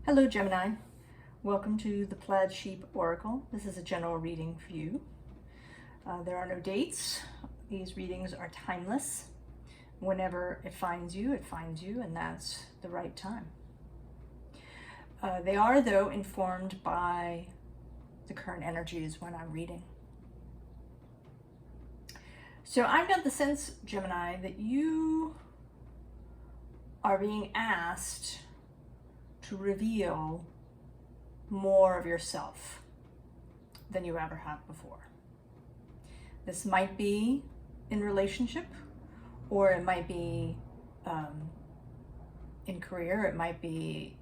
Hello Gemini, welcome to the Plaid Sheep Oracle. This is a general reading for you. There are no dates. These readings are timeless. Whenever it finds you, and that's the right time. They are, though, informed by the current energies when I'm reading. So I've got the sense, Gemini, that you are being asked to reveal more of yourself than you ever have before. This might be in relationship, or it might be in career, it might be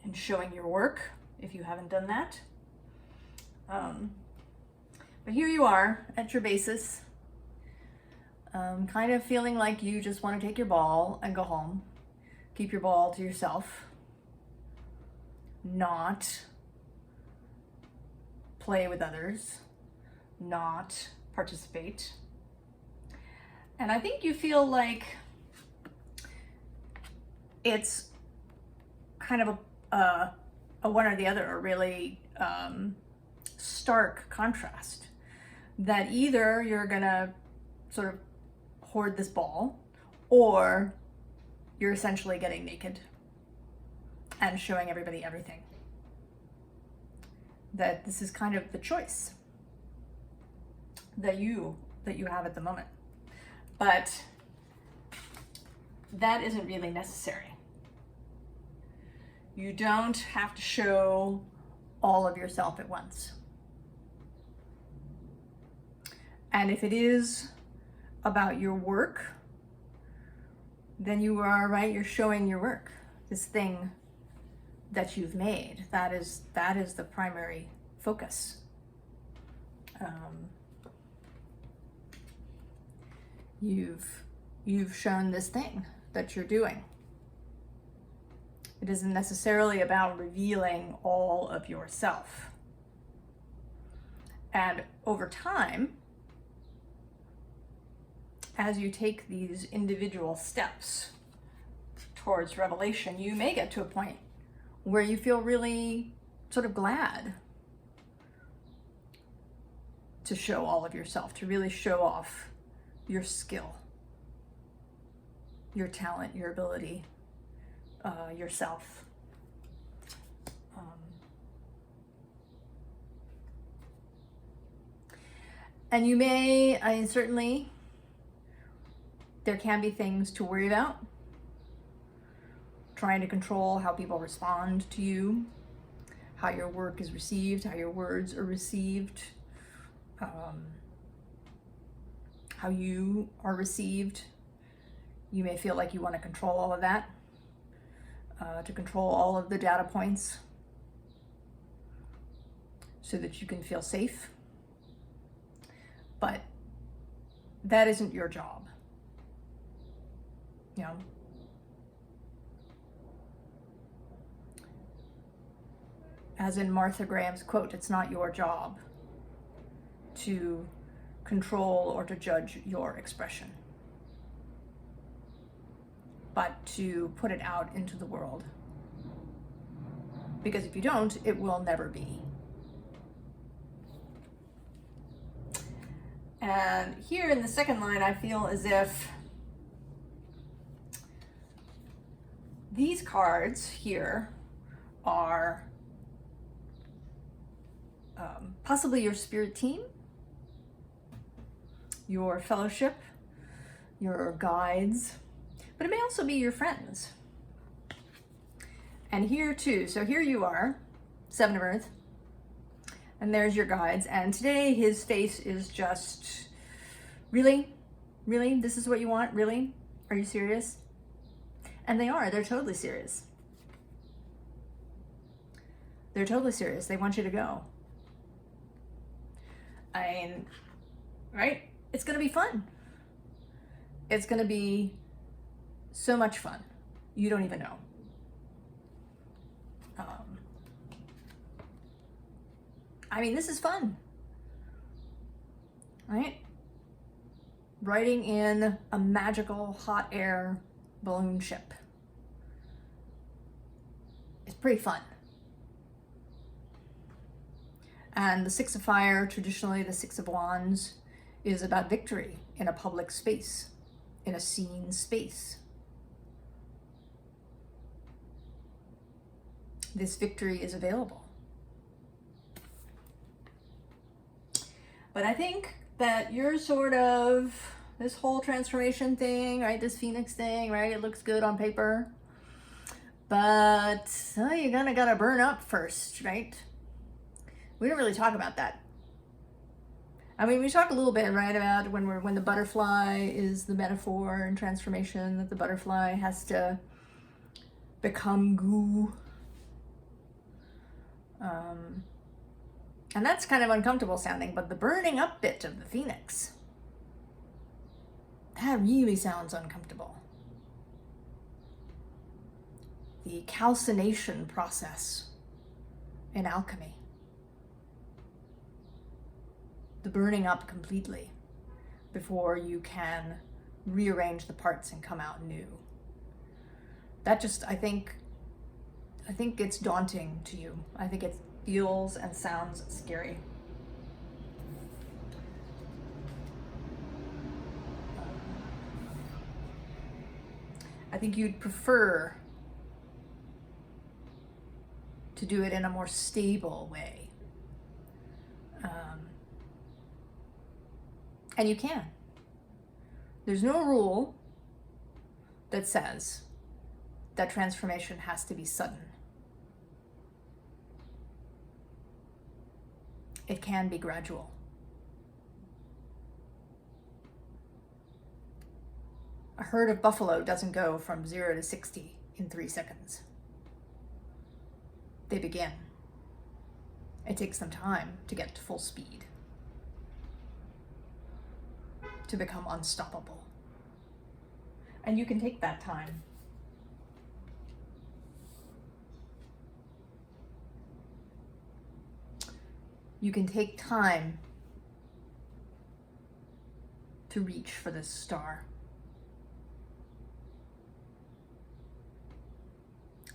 in showing your work if you haven't done that. But here you are at your basis, kind of feeling like you just want to take your ball and go home. Keep your ball to yourself, not play with others, not participate. And I think you feel like it's kind of a one or the other, a really stark contrast. That either you're gonna sort of hoard this ball, or you're essentially getting naked and showing everybody everything. That this is kind of the choice that you have at the moment. But that isn't really necessary. You don't have to show all of yourself at once. And if it is about your work, then you are right, you're showing your work, this thing that you've made. That is the primary focus. You've shown this thing that you're doing. It isn't necessarily about revealing all of yourself. And over time, as you take these individual steps towards revelation, you may get to a point where you feel really sort of glad to show all of yourself, to really show off your skill, your talent, your ability, yourself. And you may, certainly, there can be things to worry about. Trying to control how people respond to you, how your work is received, how your words are received, how you are received. You may feel like you want to control all of that, to control all of the data points so that you can feel safe. But that isn't your job. You know, as in Martha Graham's quote, it's not your job to control or to judge your expression, but to put it out into the world. Because if you don't, it will never be. And here in the second line, I feel as if these cards here are possibly your spirit team, your fellowship, your guides, but it may also be your friends. And here too, so here you are, Seven of Earth, and there's your guides, and today his face is just, really? Really? This is what you want? Really? Are you serious? And they're totally serious. They're totally serious. They want you to go. I mean, right? It's gonna be fun. It's gonna be so much fun. You don't even know. I mean, this is fun, right? Riding in a magical hot air balloon ship. pretty fun. And the Six of Fire, traditionally the Six of Wands, is about victory in a public space, in a seen space. This victory is available. But I think that you're sort of, this whole transformation thing, right, this Phoenix thing, right, it looks good on paper. But you're gonna gotta burn up first, right? We don't really talk about that. I mean, we talk a little bit, right, about when the butterfly is the metaphor in transformation, that the butterfly has to become goo. And that's kind of uncomfortable sounding, but the burning up bit of the phoenix, that really sounds uncomfortable. The calcination process in alchemy. The burning up completely before you can rearrange the parts and come out new. That just, I think it's daunting to you. I think it feels and sounds scary. I think you'd prefer to do it in a more stable way. And you can. There's no rule that says that transformation has to be sudden. It can be gradual. A herd of buffalo doesn't go from 0 to 60 in 3 seconds. They begin. It takes them time to get to full speed, to become unstoppable. And you can take that time. You can take time to reach for this star.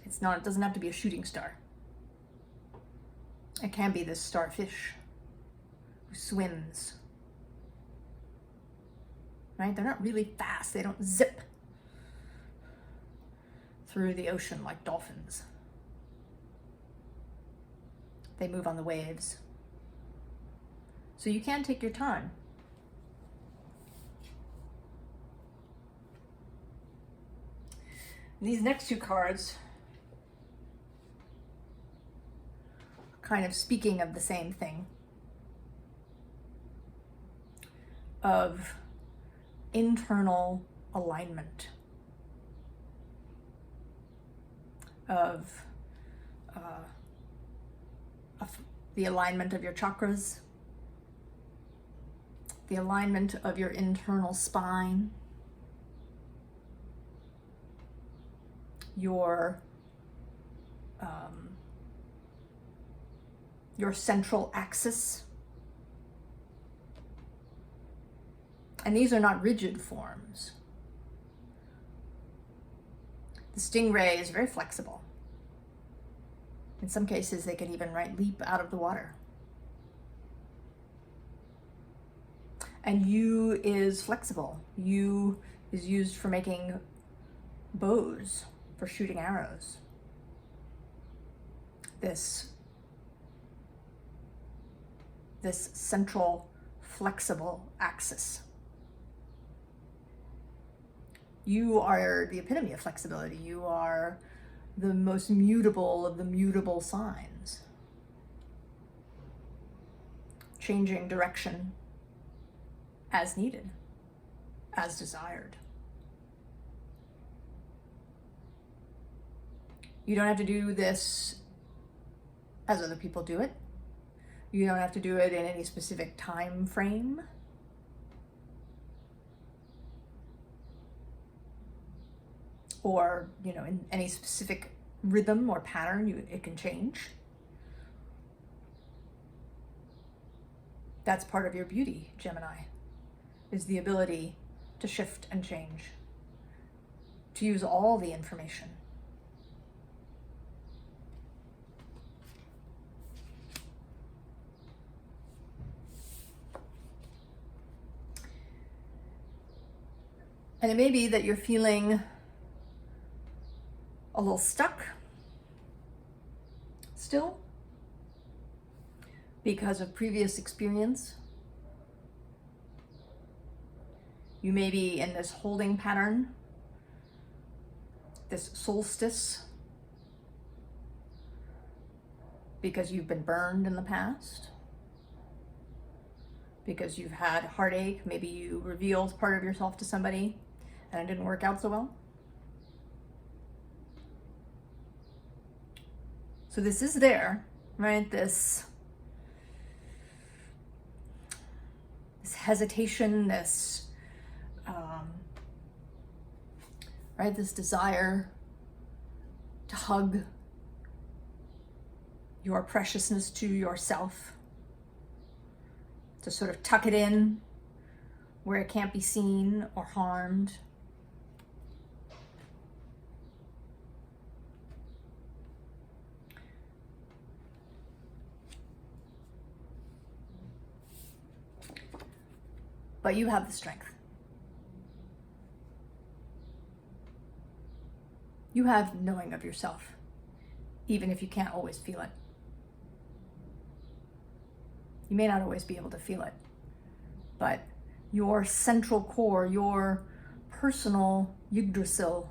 It doesn't have to be a shooting star. It can be this starfish who swims. Right? They're not really fast. They don't zip through the ocean like dolphins. They move on the waves. So you can take your time. These next two cards, kind of speaking of the same thing, of internal alignment, of the alignment of your chakras, the alignment of your internal spine, your central axis. And these are not rigid forms. The stingray is very flexible. In some cases, they can even leap out of the water. And U is flexible. U is used for making bows, for shooting arrows. This central flexible axis. You are the epitome of flexibility. You are the most mutable of the mutable signs. Changing direction as needed, as desired. You don't have to do this as other people do it. You don't have to do it in any specific time frame. Or, in any specific rhythm or pattern, it can change. That's part of your beauty, Gemini, is the ability to shift and change, to use all the information. And it may be that you're feeling a little stuck still because of previous experience. You may be in this holding pattern, this solstice, because you've been burned in the past, because you've had heartache. Maybe you revealed part of yourself to somebody and it didn't work out so well. So this is there, right? This hesitation, this right, this desire to hug your preciousness to yourself, to sort of tuck it in where it can't be seen or harmed. But you have the strength. You have knowing of yourself, even if you can't always feel it. You may not always be able to feel it, but your central core, your personal Yggdrasil,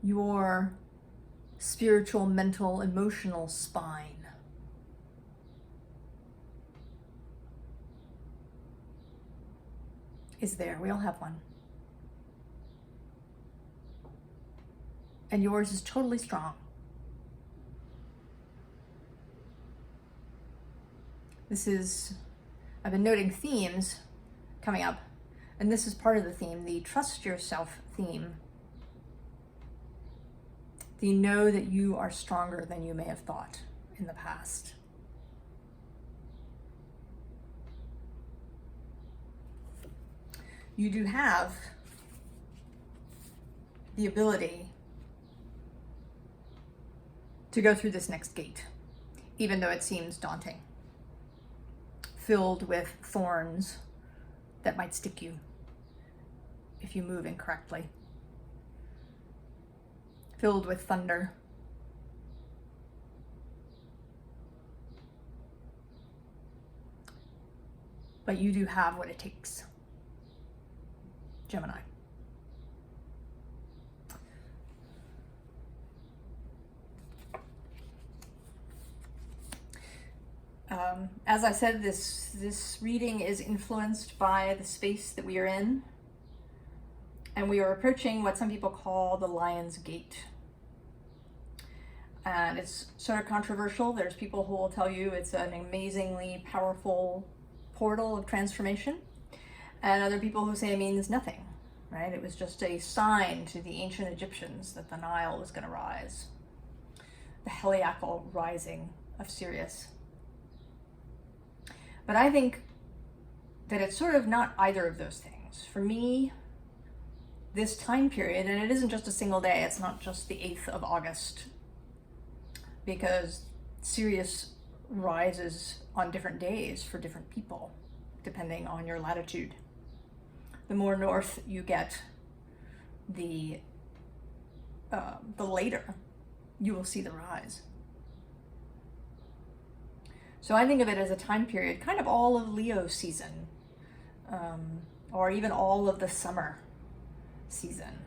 your spiritual, mental, emotional spine is there. We all have one. And yours is totally strong. I've been noting themes coming up, and this is part of the theme, the trust yourself theme. The know that you are stronger than you may have thought in the past. You do have the ability to go through this next gate, even though it seems daunting, filled with thorns that might stick you if you move incorrectly, filled with thunder. But you do have what it takes, Gemini. As I said, this reading is influenced by the space that we are in, and we are approaching what some people call the Lion's Gate. And it's sort of controversial. There's people who will tell you it's an amazingly powerful portal of transformation, and other people who say it means nothing, right? It was just a sign to the ancient Egyptians that the Nile was going to rise, the heliacal rising of Sirius. But I think that it's sort of not either of those things. For me, this time period, and it isn't just a single day, it's not just the 8th of August, because Sirius rises on different days for different people, depending on your latitude. The more north you get, the later you will see the rise. So I think of it as a time period, kind of all of Leo season, or even all of the summer season,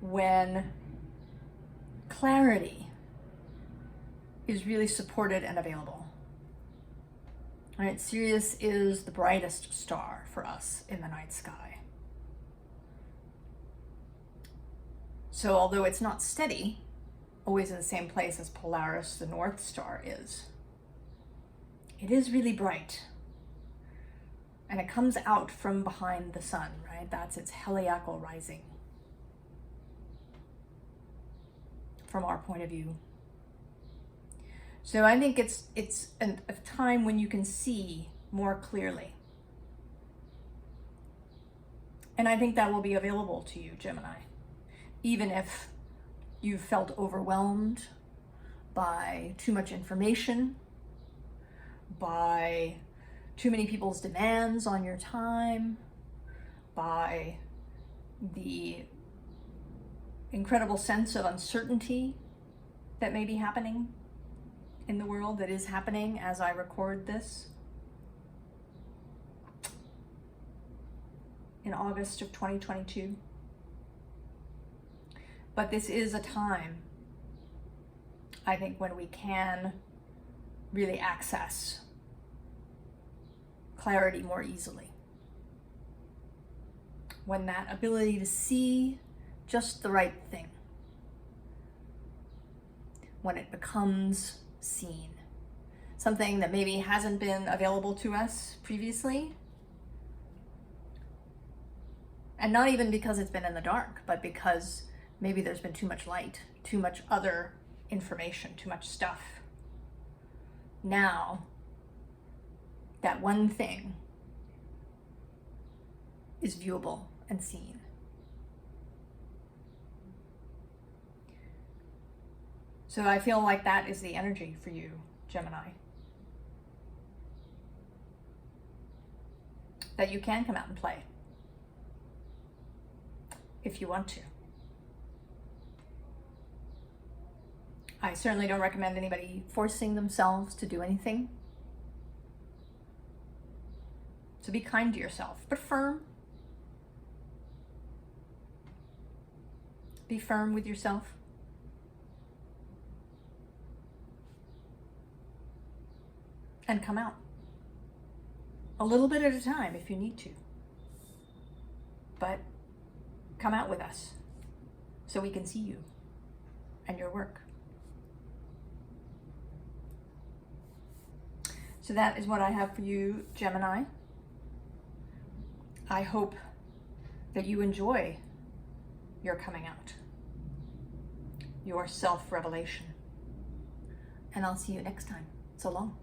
when clarity is really supported and available. Right? Sirius is the brightest star for us in the night sky. So although it's not steady, always in the same place as Polaris, the North Star, is, it is really bright. And it comes out from behind the sun, right? That's its heliacal rising, from our point of view. So I think it's a time when you can see more clearly. And I think that will be available to you, Gemini, even if you felt overwhelmed by too much information, by too many people's demands on your time, by the incredible sense of uncertainty that may be happening in the world, that is happening as I record this in August of 2022. But this is a time, I think, when we can really access clarity more easily. When that ability to see just the right thing, when it becomes seen, something that maybe hasn't been available to us previously, and not even because it's been in the dark, but because maybe there's been too much light, too much other information, too much stuff. Now, that one thing is viewable and seen. So I feel like that is the energy for you, Gemini. That you can come out and play if you want to. I certainly don't recommend anybody forcing themselves to do anything. So be kind to yourself, but firm. Be firm with yourself. And come out. A little bit at a time if you need to. But come out with us so we can see you and your work. So that is what I have for you, Gemini. I hope that you enjoy your coming out, your self-revelation. And I'll see you next time. So long.